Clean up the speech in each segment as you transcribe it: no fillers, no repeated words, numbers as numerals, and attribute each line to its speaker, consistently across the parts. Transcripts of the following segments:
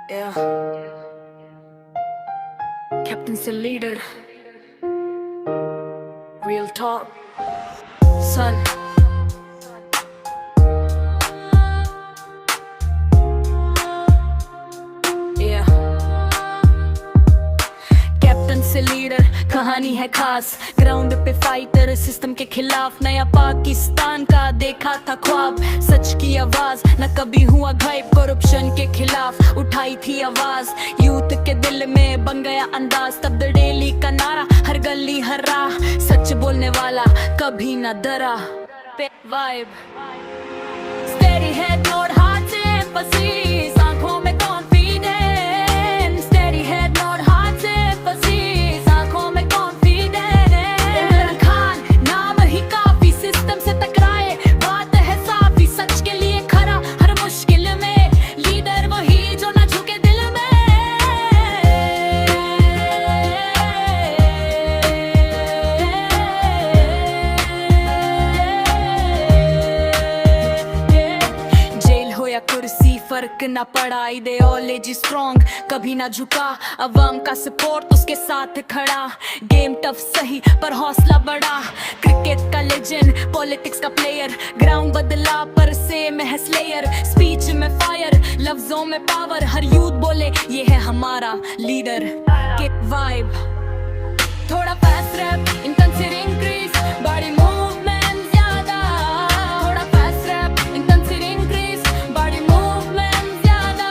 Speaker 1: Yeah. Captain's a leader. Real talk. Son. Yeah. Captain से leader कहानी है खास। ग्राउंड पे फाइटर सिस्टम के खिलाफ नया पाकिस्तान का देखा था ख्वाब। सच की आवाज न कभी हुआ गायब। करप्शन के खिलाफ उठाई थी आवाज। यूथ के दिल में बन गया अंदाज। तब डेली का नारा हर गली हर राह। सच बोलने वाला कभी न डरा। Vibe steady head note heart से एम्फसिस। आंखों में confidence. Steady head note heart से एम्फसिस। आंखों में कॉन्फिडेंस। इमरान खान नाम ही काफी। सिस्टम से टकराए बात है साफी। सच के लिए खड़ा हर मुश्किल में। लीडर वही जो ना झुके दिल में। जेल हो या कुर्सी फर्क ना पड़ा। आइडियोलॉजी स्ट्रॉन्ग कभी ना झुका। अवाम का सपोर्ट उसके साथ खड़ा। गेम टफ सही पर हौसला बड़ा। क्रिकेट का लेजेंड पॉलिटिक्स का प्लेयर। ग्राउंड बदला पर सेम है स्लेयर। स्पीच में फायर लफ्जों में पावर। हर यूथ बोले ये है हमारा लीडर। के वाइब थोड़ा fast rap intensity increase. Body movement ज्यादा। थोड़ा fast rap intensity increase. Body movement ज्यादा।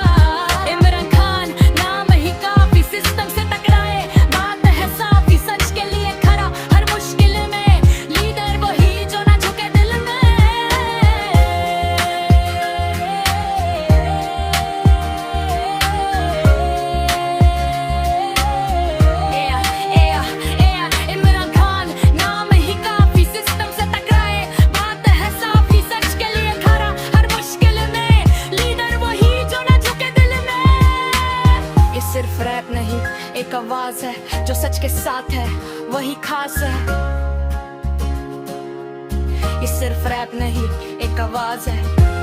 Speaker 1: इमरान खान नाम ही काफी। सिस्टम से टकराए बात है साफी। सच के लिए खड़ा हर मुश्किल में। लीडर वही जो ना झुके दिल में। इमरान खान नाम ही काफी। सिस्टम से टकराए बात है साफी। सच के लिए खड़ा हर मुश्किल में। लीडर वही जो ना झुके दिल में। ये सिर्फ रैप नहीं एक आवाज है। जो सच के साथ है वही खास है। ये सिर्फ रैप नहीं एक आवाज है।